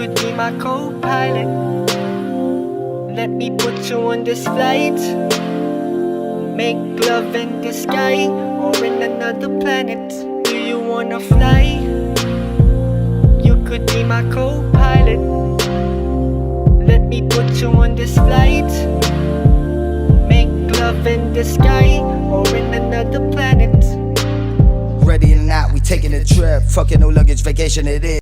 could be my co-pilot. Let me put you on this flight. Make love in the sky or in another planet. Do you wanna fly? You could be my co-pilot. Let me put you on this flight. Make love in the sky or in another planet. Ready or not, we taking a trip. Fucking no luggage vacation it is.